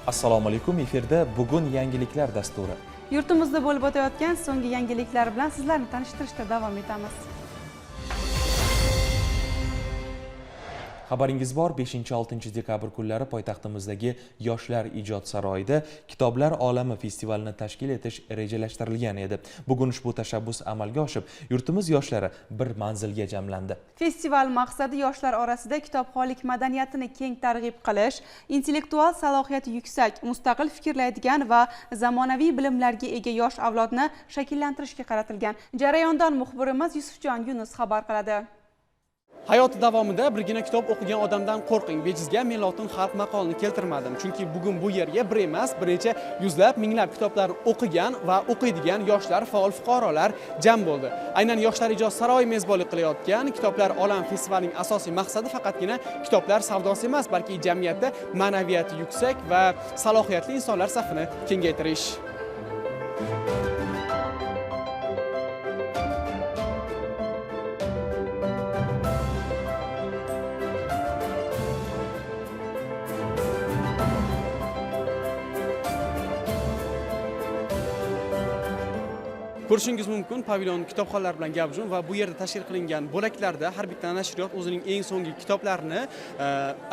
Assalomu alaykum. Efirda bugun yangiliklar dasturi. Yurtimizda bo'lib o'tayotgan so'nggi yangiliklar bilan sizlarni tanishtirishda davom etamiz. Xabaringiz bor, 5-6 dekabr kunlari poytaxtimizdagi Yoshlar ijod saroyida Kitoblar olami festivalini tashkil etish rejalashtirilgan edi. Bugun ushbu tashabbus amalga oshib, yurtimiz yoshlari bir manzilga jamlandi. Festival maqsadi yoshlar orasida kitobxonlik madaniyatini keng targ'ib qilish, intellektual salohiyati yuksak, mustaqil fikrlaydigan va zamonaviy bilimlarga ega yosh avlodni shakllantirishga qaratilgan. Jarayondan muxbirimiz Yusufjon Yunus xabar qiladi. Hayoti davomida birgina kitob o'qigan odamdan qo'rqing. Bejizga men lotin xalq maqolini keltirmadim. Chunki bugun bu yerga bir emas, bir necha yuzlab, minglab kitoblar o'qigan va o'qiydigan yoshlar, faol fuqarolar jam bo'ldi. Aynan Yoshlar ijod saroyi mezbonlik qilayotgan Kitoblar olam festivalining asosiy maqsadi faqatgina kitoblar savdosi emas, balki jamiyatda ma'naviyati yuksak va salohiyatli insonlar safini kengaytirish. Ko'rishingiz mumkin, pavilyon kitobxonlar bilan gavjum va bu yerda tashkil qilingan bo'laklarda har bitta nashriyot o'zining eng so'nggi kitoblarini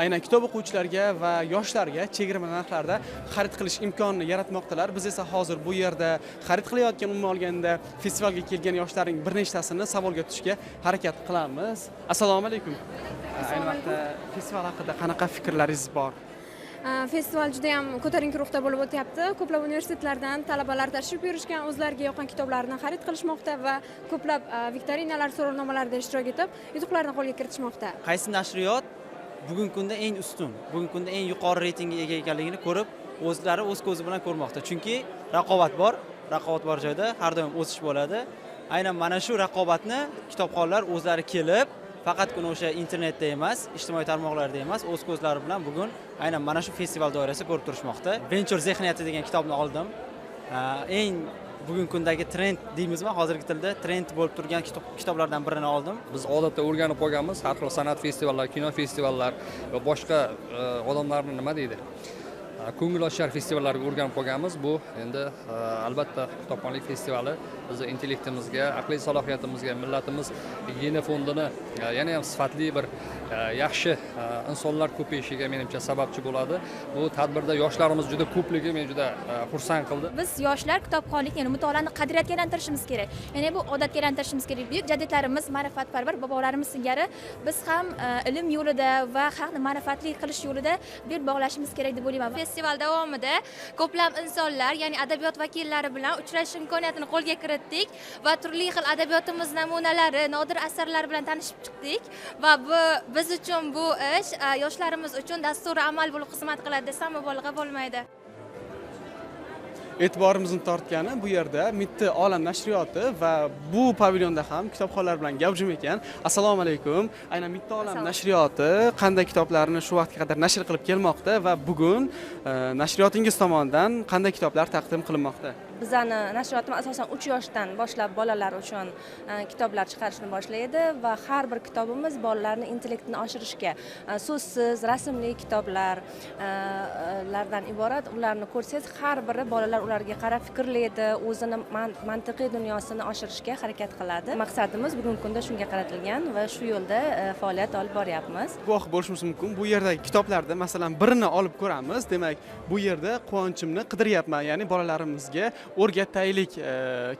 aynan kitob o'quvchilarga va yoshlarga chegirma narxlarda xarid qilish imkonini yaratmoqdalar. Biz esa hozir bu yerda xarid qilayotgan, umuman olganda festivalga kelgan yoshlarning bir nechtasini savolga tutishga harakat qilamiz. Assalomu alaykum. Ayni vaqtda festival haqida qanaqa fikrlaringiz bor? Festival juda ham ko'tarinki ruhda bo'lib o'tyapti. Ko'plab universitetlardan talabalar tashrif buyurishgan, o'zlariga yoqqan kitoblarni xarid qilishmoqda va ko'plab viktorinalar, so'rovnomalarda ishtirok etib, yutuqlarni qo'lga kiritishmoqda. Qaysi nashriyot bugungi kunda eng ustun, bugungi kunda eng yuqori reytingga ega ekanligini ko'rib, o'zlari o'z ko'zi bilan ko'rmoqda. Chunki raqobat bor joyda har doim o'sish bo'ladi. Aynan mana shu raqobatni kitobxonlar o'zlari kelib, faqatgina o'sha internetda emas, ijtimoiy tarmoqlarda emas, o'z ko'zlari bilan bugun aynan mana shu festival doirasida ko'rib turishmoqda. Venture zehniyati degan kitobni oldim. Eng bugungi kundagi trend deymizmi, hozirgi tilda trend bo'lib turgan kitoblardan birini oldim. Biz odatda o'rganib qolganmiz, har xil san'at festivallar, kino festivallar va boshqa odamlarni nima deydi? Ko'ngilochar festivallarga o'rganib qolganmiz. Bu endi albatta kitobxonlik festivali bizning intellektimizga, aqliy salohiyatimizga, millatimiz geni fondini yana ham sifatli bir yaxshi insonlar ko'payishiga menimcha sababchi bo'ladi. Bu tadbirda yoshlarimiz juda ko'pligi meni juda xursand qildi. Biz yoshlar kitobxonlik, ya'ni mutolaani qadriyatga aylantirishimiz kerak. Ya'ni bu odatga aylantirishimiz kerak. Buyuk jadidlarimiz, ma'rifatparvar bobolarimiz singari biz ham ilm yo'lida va xalqni ma'rifatli qilish yo'lida bel bog'lashimiz kerak deb o'ylayman. Festival davomida ko'plab insonlar, ya'ni adabiyot vakillari bilan uchrashish imkoniyatini qo'lga kiritdik va turli xil adabiyotimiz namunalari, nodir asarlar bilan tanishib chiqdik va biz uchun bu ish yoshlarimiz uchun dasturi amal bo'lib xizmat qiladi desam mubolag'a bo'lmaydi. E'tiborimizni tortgani bu yerda Mitti olam nashriyoti va bu pavilyonda ham kitobxonlar bilan gavjum ekan. Assalomu alaykum. Aynan Mitti olam nashriyoti qanday kitoblarni shu vaqtga qadar nashr qilib kelmoqda va bugun nashriyotingiz tomonidan qanday kitoblar taqdim qilinmoqda? Bizani nashriyotimiz asosan 3 yoshdan boshlab bolalar uchun kitoblar chiqarishni boshlaydi va har bir kitobimiz bolalarning intellektini oshirishga, so'zsiz, rasmli kitoblardan iborat. Ularni ko'rsangiz, har biri bolalar ularga qarab fikrlaydi, o'zini mantiqiy dunyosini oshirishga harakat qiladi. Maqsadimiz bugungi kunda shunga qaratilgan va shu yo'lda faoliyat olib boryapmiz. Guvoh bo'lishimiz mumkin. Bu yerdagi kitoblarda masalan birini olib ko'ramiz. Demak, bu yerda quvonchimni qidiryapman, ya'ni bolalarimizga o'rgataylik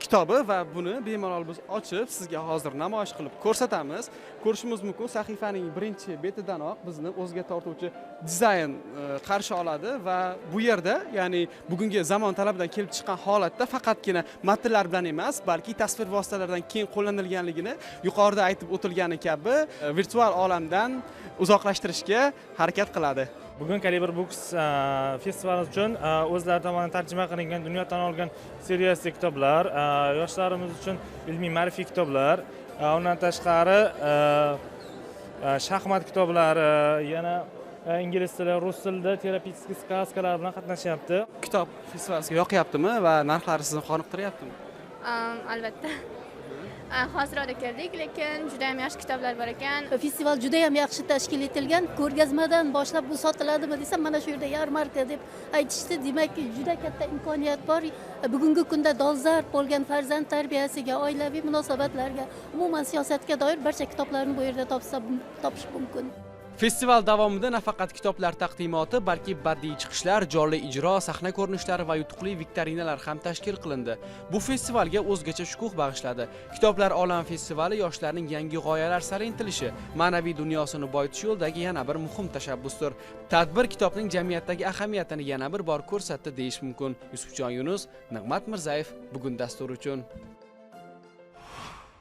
kitobi va buni bemalol biz ochib sizga hozir namoyish qilib ko'rsatamiz. Ko'rishimiz mumkin, sahifaning birinchi betidanoq bizni o'ziga tortuvchi dizayn qarshi oladi va bu yerda, ya'ni bugungi zamon talabidan kelib chiqqan holatda faqatgina matnlar bilan emas, balki tasvir vositalaridan keng qo'llanilganligini yuqorida aytib o'tilgani kabi virtual olamdan uzoqlashtirishga harakat qiladi. Bugun Kalibr Books festivali uchun o'zlari tomonidan tarjima qilingan, dunyo tan olgan seriyasi kitoblar, yoshlarimiz uchun ilmiy ma'rifiy kitoblar, undan tashqari shaxmat kitoblari, yana ingliz tili, rus tilida terapevtik skaskalar bilan qatnashyapti. Kitob festivaliga yoqyaptimi va narxlari sizni qoniqtiryaptimi? Albatta. Hozirroqda keldik, lekin juda ham yaxshi kitoblar bor ekan. Festival juda ham yaxshi tashkil etilgan. Ko'rgazmadan boshlab bu sotiladimi desam, mana shu yerda yarmarka deb aytishdi. Demak, juda katta imkoniyat bor. Bugungi kunda dolzarb bo'lgan farzand tarbiyasiga, oilaviy munosabatlarga, umuman siyosatga doir barcha kitoblarni bu yerda topish mumkin. Festival davomida nafaqat kitoblar taqdimoti, balki badiiy chiqishlar, jonli ijro, sahna ko'rinishlari va yutuqli viktorinalar ham tashkil qilindi. Bu festivalga o'zgacha shukuh bag'ishladi. Kitoblar olami festivali yoshlarning yangi g'oyalar sari intilishi, ma'naviy dunyosini boyitish yo'lidagi yana bir muhim tashabbusdir. Tadbir kitobning jamiyatdagi ahamiyatini yana bir bor ko'rsatdi deyish mumkin. Yusufjon Yunus, Nig'mat Mirzayev bugun dastur uchun.